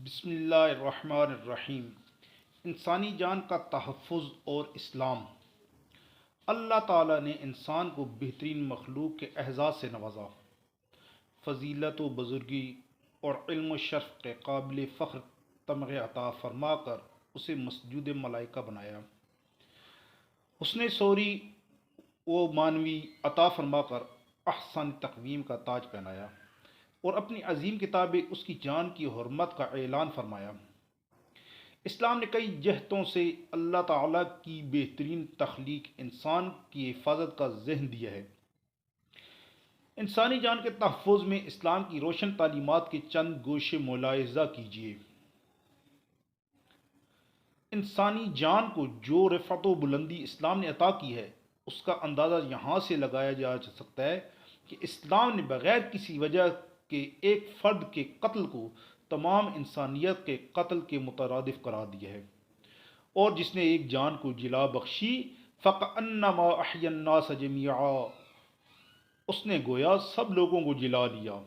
بسم اللہ الرحمن الرحیم۔ انسانی جان کا تحفظ اور اسلام۔ اللہ تعالیٰ نے انسان کو بہترین مخلوق کے اعزاز سے نوازا، فضیلت و بزرگی اور علم و شرف کے قابل فخر تمغے عطا فرما کر اسے مسجود ملائکہ بنایا۔ حسن سوری و معنوی عطا فرما کر احسن تقویم کا تاج پہنایا اور اپنی عظیم کتاب اس کی جان کی حرمت کا اعلان فرمایا۔ اسلام نے کئی جہتوں سے اللہ تعالیٰ کی بہترین تخلیق انسان کی حفاظت کا ذہن دیا ہے۔ انسانی جان کے تحفظ میں اسلام کی روشن تعلیمات کے چند گوشے ملاحظہ کیجیے۔ انسانی جان کو جو رفعت و بلندی اسلام نے عطا کی ہے، اس کا اندازہ یہاں سے لگایا جا سکتا ہے کہ اسلام نے بغیر کسی وجہ کے ایک فرد کے قتل کو تمام انسانیت کے قتل کے مترادف قرار دیا ہے، اور جس نے ایک جان کو جلا بخشی فَكَأَنَّمَا أَحْيَا النَّاسَ جَمِيعًا، اس نے گویا سب لوگوں کو جلا لیا۔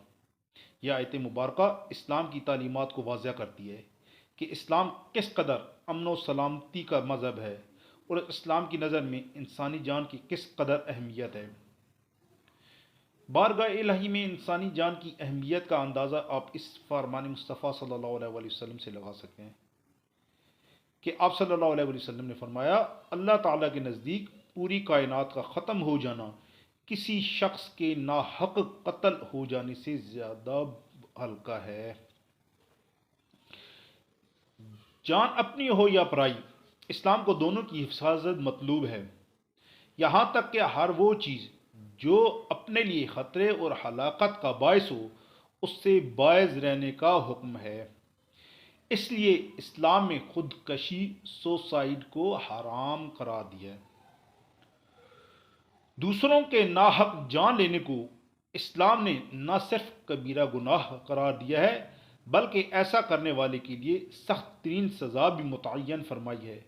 یہ آیت مبارکہ اسلام کی تعلیمات کو واضح کرتی ہے کہ اسلام کس قدر امن و سلامتی کا مذہب ہے اور اسلام کی نظر میں انسانی جان کی کس قدر اہمیت ہے۔ بارگاہ الہی میں انسانی جان کی اہمیت کا اندازہ آپ اس فرمان مصطفیٰ صلی اللہ علیہ وآلہ وسلم سے لگا سکتے ہیں کہ آپ صلی اللہ علیہ وآلہ وسلم نے فرمایا، اللہ تعالیٰ کے نزدیک پوری کائنات کا ختم ہو جانا کسی شخص کے ناحق قتل ہو جانے سے زیادہ ہلکا ہے۔ جان اپنی ہو یا پرائی، اسلام کو دونوں کی حفاظت مطلوب ہے، یہاں تک کہ ہر وہ چیز جو اپنے لیے خطرے اور ہلاکت کا باعث ہو، اس سے باعث رہنے کا حکم ہے۔ اس لیے اسلام میں خودکشی سوسائیڈ کو حرام قرار دیا ہے۔ دوسروں کے ناحق جان لینے کو اسلام نے نہ صرف کبیرہ گناہ قرار دیا ہے بلکہ ایسا کرنے والے کے لیے سخت ترین سزا بھی متعین فرمائی ہے۔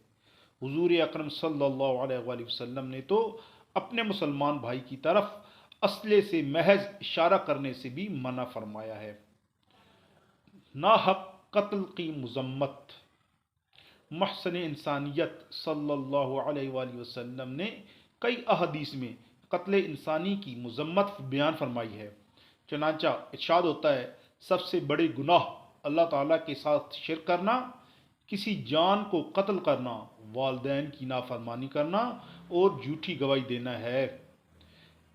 حضور اکرم صلی اللہ علیہ وآلہ وسلم نے تو اپنے مسلمان بھائی کی طرف اسلحے سے محض اشارہ کرنے سے بھی منع فرمایا ہے۔ ناحق قتل کی مذمت۔ محسن انسانیت صلی اللہ علیہ وآلہ وسلم نے کئی احادیث میں قتل انسانی کی مذمت بیان فرمائی ہے۔ چنانچہ ارشاد ہوتا ہے، سب سے بڑے گناہ اللہ تعالیٰ کے ساتھ شرک کرنا، کسی جان کو قتل کرنا، والدین کی نافرمانی کرنا اور جھوٹی گواہی دینا ہے۔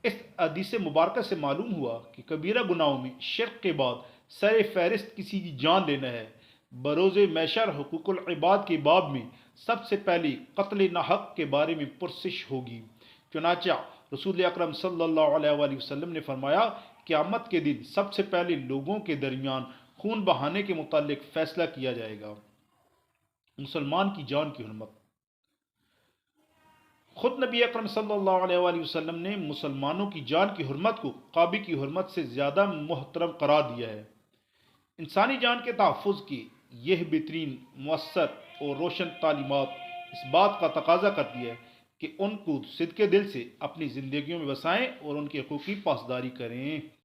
اس حدیث مبارکہ سے معلوم ہوا کہ کبیرہ گناہوں میں شرک کے بعد سر فہرست کسی کی جان لینا ہے۔ بروز محشر حقوق العباد کے باب میں سب سے پہلے قتل ناحق کے بارے میں پرسش ہوگی۔ چنانچہ رسول اکرم صلی اللہ علیہ وآلہ وسلم نے فرمایا، قیامت کے دن سب سے پہلے لوگوں کے درمیان خون بہانے کے متعلق فیصلہ کیا جائے گا۔ مسلمان کی جان کی حرمت۔ خود نبی اکرم صلی اللہ علیہ وآلہ وسلم نے مسلمانوں کی جان کی حرمت کو کعبے کی حرمت سے زیادہ محترم قرار دیا ہے۔ انسانی جان کے تحفظ کی یہ بہترین، مؤثر اور روشن تعلیمات اس بات کا تقاضا کرتی ہے کہ ان کو صدقے دل سے اپنی زندگیوں میں بسائیں اور ان کے حقوق کی پاسداری کریں۔